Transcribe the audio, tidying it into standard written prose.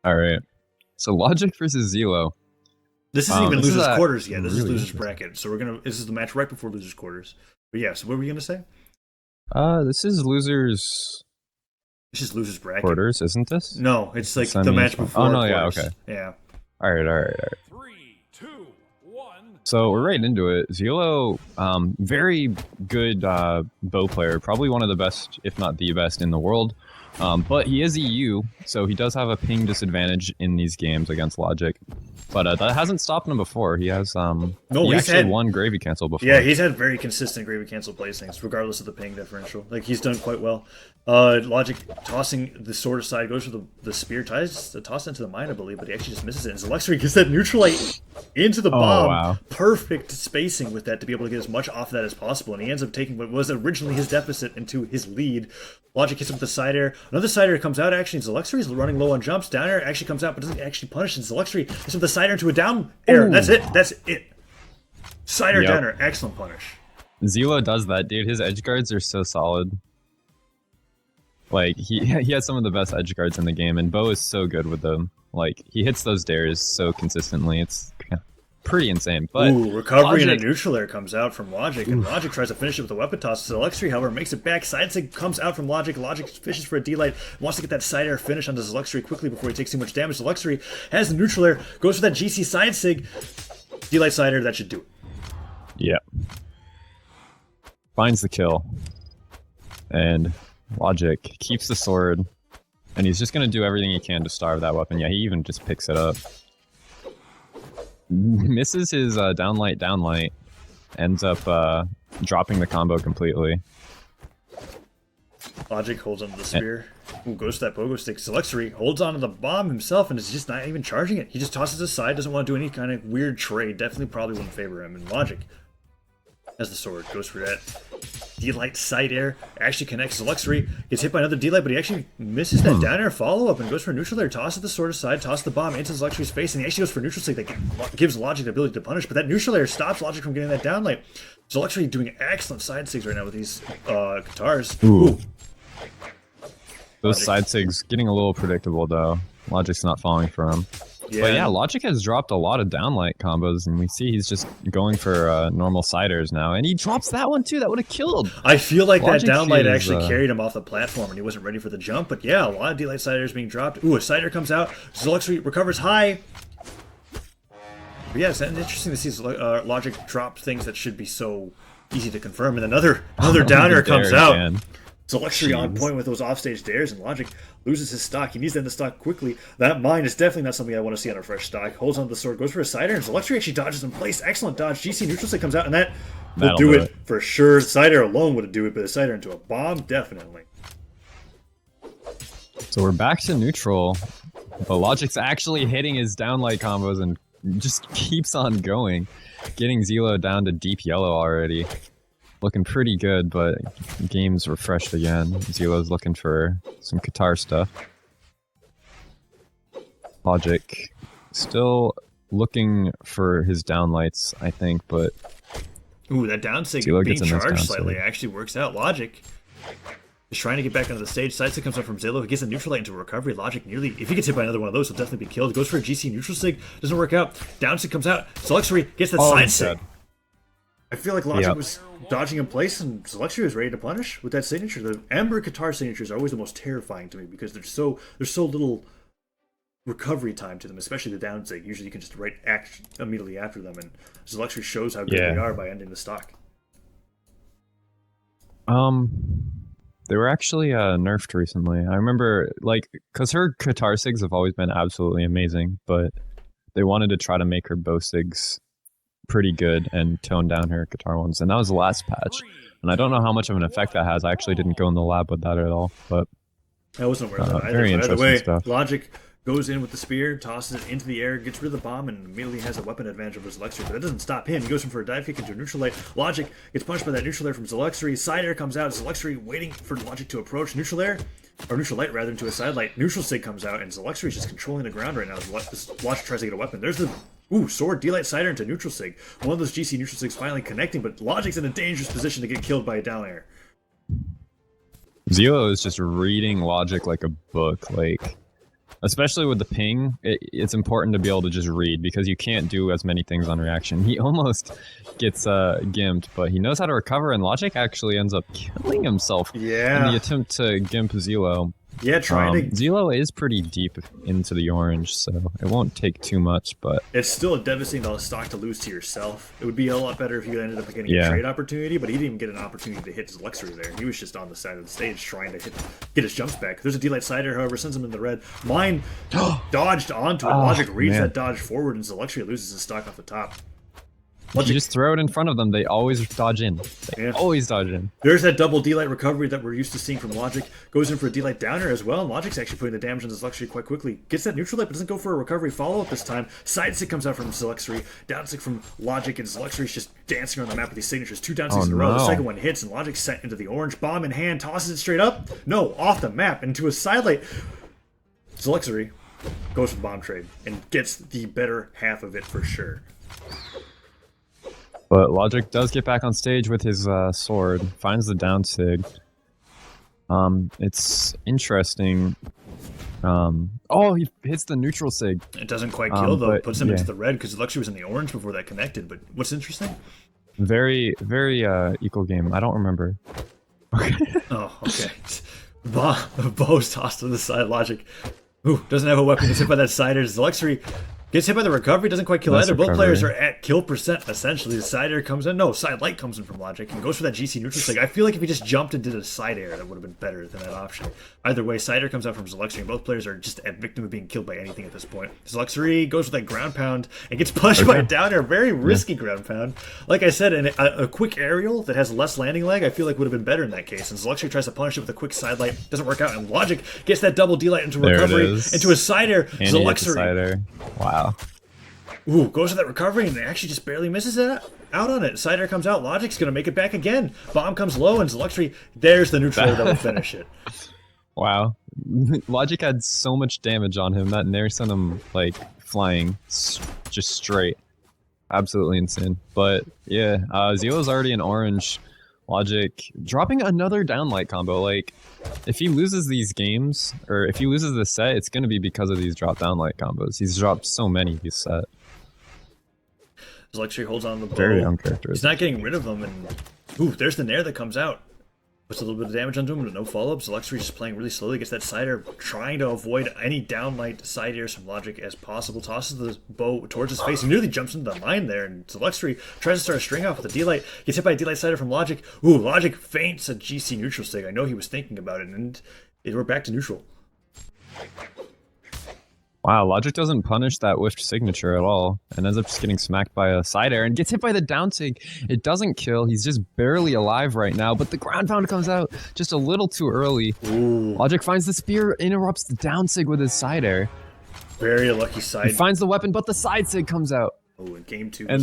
All right. So Logic versus Zelo. This isn't even this is losers quarters yet. This is really losers interesting. bracket. So this is the match right before losers quarters. But yeah, so what were we gonna say? This is losers It's just losers bracket. quarters, isn't this? No, it's like the Semis. match before. Oh no, yeah, quarters. okay. Yeah. All right. 3, 2, 1. So we're right into it. Zelo, very good bow player, probably one of the best, if not the best, in the world. But he is EU, so he does have a ping disadvantage in these games against Logic. But that hasn't stopped him before. He has he actually won Gravy Cancel before. Yeah, he's had very consistent Gravy Cancel placings, regardless of the ping differential. Like, he's done quite well. Logic tossing the sword aside, goes for the spear, tries to toss it into the mine, I believe, but he actually just misses it. And Zeloxory gets that neutralite into the bomb. Wow. Perfect spacing with that to be able to get as much off of that as possible. And he ends up taking what was originally his deficit into his lead. Logic hits him with the side air. Another side air comes out, actually. Zeloxory is running low on jumps. Down air actually comes out, but doesn't actually punish. And Zeloxory hits him with the side air into a down air. Ooh. That's it. Side air, Yep. down air. Excellent punish. Zelo does that, dude. His edge guards are so solid. Like, he has some of the best edge guards in the game, and Bo is so good with them. Like, he hits those dares so consistently. It's pretty insane. But Ooh, recovery and a Logic, neutral air comes out from Logic, and Logic tries to finish it with a weapon toss. Zeloxory, however, makes it back. Side sig comes out from Logic. Logic fishes for a D-Light, wants to get that side air finish onto Zeloxory quickly before he takes too much damage. Zeloxory has the neutral air, goes for that GC side sig. D-Light side air, that should do it. yeah. Finds the kill. And Logic keeps the sword. And he's just going to do everything he can to starve that weapon. Yeah, he even just picks it up. Misses his downlight. Ends up dropping the combo completely. Logic holds onto the spear. Ooh, goes to that pogo stick. Zeloxory holds onto the bomb himself and is just not even charging it. He just tosses it aside, doesn't want to do any kind of weird trade. Definitely probably wouldn't favor him. And Logic has the sword, goes for that D-Light side air, actually connects. Zeloxory gets hit by another D-Light, but he actually misses that down air follow-up and goes for a neutral air, tosses the sword aside, tosses the bomb into Zeloxory's face, and he actually goes for a neutral stick that gives Logic the ability to punish, but that neutral air stops Logic from getting that down light. Zeloxory doing excellent side sigs right now with these guitars. Ooh. Those Logic. side sigs getting a little predictable, though. Logic's not falling for him. But yeah, Logic has dropped a lot of downlight combos, and we see he's just going for normal siders now. And he drops that one, too. That would have killed. I feel like Logic that downlight is, actually carried him off the platform, and he wasn't ready for the jump. But yeah, a lot of D-Light siders being dropped. Ooh, a sider comes out. Zeloxory recovers high. But yeah, it's interesting to see Logic drop things that should be so easy to confirm. And another downer comes There out. again. Zeloxory on point with those offstage dares, and Logic loses his stock. He needs to end the stock quickly. That mine is definitely not something I want to see on a fresh stock. Holds onto the sword, goes for a cider, and Zeloxory actually dodges in place. Excellent dodge. GC neutral stick comes out, and that will That'll do do it for sure. Cider alone would do it, but a cider into a bomb, definitely. So we're back to neutral. But Logic's actually hitting his downlight combos and just keeps on going. Getting Zelo down to deep yellow already. Looking pretty good, but game's refreshed again. Zelo's looking for some Qatar stuff. Logic still looking for his downlights, I think, but Ooh, that down sig Zelo being gets in this charged down slightly sig. actually works out. Logic is trying to get back onto the stage. Side sig comes up from Zelo, who gets a neutral light into recovery. Logic nearly, if he gets hit by another one of those, he'll definitely be killed. Goes for a GC neutral sig, doesn't work out. Down sig comes out. Zeloxory gets that side he's sig. dead. I feel like Logic Yep. was dodging in place, and Zeloxory was ready to punish with that signature. The Ember Qatar signatures are always the most terrifying to me because there's so little recovery time to them, especially the down sig. Usually you can just act immediately after them, and Zeloxory shows how good Yeah. they are by ending the stock. They were actually nerfed recently. I remember, like, because her Qatar sigs have always been absolutely amazing, but they wanted to try to make her bow sigs pretty good and tone down her Qatar ones, and that was the last patch. And I don't know how much of an effect that has. I actually didn't go in the lab with that at all, but I wasn't aware of that either. very But either interesting way, stuff. Logic goes in with the spear, tosses it into the air, gets rid of the bomb, and immediately has a weapon advantage over Zeloxory. But that doesn't stop him. He goes in for a dive kick into a neutral light. Logic gets punched by that neutral air from Zeloxory. Side air comes out. Zeloxory waiting for Logic to approach. Neutral air, or neutral light rather, into a side light. Neutral sig comes out, and Zeloxory is just controlling the ground right now as Logic tries to get a weapon. There's the sword, D-Light Cider into neutral sig. One of those GC neutral sigs finally connecting, but Logic's in a dangerous position to get killed by a down air. Zelo is just reading Logic like a book. Especially with the ping, it's important to be able to just read because you can't do as many things on reaction. He almost gets gimped, but he knows how to recover, and Logic actually ends up killing himself in the attempt to gimp Zelo. Yeah, trying to... Zelo is pretty deep into the orange, so it won't take too much, but... It's still a devastating stock to lose to yourself. It would be a lot better if you ended up getting a trade opportunity, but he didn't even get an opportunity to hit Zeloxory there. He was just on the side of the stage trying to get his jumps back. There's a D-Light Cider, however, sends him in the red. Mine dodged onto it. Logic reads that dodge forward, and Zeloxory loses his stock off the top. You just throw it in front of them, they always dodge in. They always dodge in. There's that double D-Light recovery that we're used to seeing from Logic. Goes in for a D-Light downer as well, and Logic's actually putting the damage on Zeloxory quite quickly. Gets that neutral light, but doesn't go for a recovery follow-up this time. Side stick comes out from Zeloxory, down stick from Logic, and Zeloxory's just dancing around the map with these signatures. 2 down sticks in a row. The second one hits, and Logic's sent into the orange. Bomb in hand, tosses it straight up. No, off the map, into a side light. Zeloxory goes for the bomb trade, and gets the better half of it for sure. But Logic does get back on stage with his sword, finds the down sig. It's interesting. He hits the neutral sig. It doesn't quite kill, though. It puts him into the red, because Zeloxory was in the orange before that connected. But what's interesting? Very, very equal game. I don't remember. Oh, okay. Bow's tossed to the side. Logic. Ooh, doesn't have a weapon. Gets hit by that cider. Zeloxory gets hit by the recovery, doesn't quite kill either. Both players are at kill percent, essentially. The side air comes in. No, side light comes in from Logic and goes for that GC neutral stick. I feel like if he just jumped and did a side air, that would have been better than that option. Either way, side air comes out from Zeloxory, and both players are just a victim of being killed by anything at this point. Zeloxory goes for that ground pound and gets punched by a down air. Very risky ground pound. Like I said, a quick aerial that has less landing lag, I feel like would have been better in that case. And Zeloxory tries to punish it with a quick side light. Doesn't work out, and Logic gets that double D-light into recovery, into a side air. Zeloxory. Wow. Ooh, goes to that recovery and actually just barely misses it out on it. Cider comes out. Logic's going to make it back again. Bomb comes low, and Zeloxory, there's the neutral that will finish it. Wow. Logic had so much damage on him that Nair sent him, like, flying just straight. Absolutely insane. But, yeah, Zelo's already in orange. Logic dropping another downlight combo. Like, if he loses these games, or if he loses this set, it's going to be because of these drop downlight combos. He's dropped so many this set. Zeloxory holds on to the bow. Very uncharacteristic. He's not getting rid of them, and ooh, there's the Nair that comes out. Puts a little bit of damage onto him, but no follow-up. Zeloxory just playing really slowly, gets that cider, trying to avoid any downlight side airs from Logic as possible. Tosses the bow towards his face. He nearly jumps into the mine there, and Zeloxory tries to start a string off with a D-light. Gets hit by a D-light cider from Logic. Ooh, Logic feints a GC neutral stick. I know he was thinking about it, and we're back to neutral. Wow, Logic doesn't punish that whiffed signature at all, and ends up just getting smacked by a side air and gets hit by the down sig. It doesn't kill, he's just barely alive right now, but the ground pound comes out just a little too early. Ooh. Logic finds the spear, interrupts the down sig with his side air. Very lucky side. He finds the weapon, but the side sig comes out. Oh, in game 2. And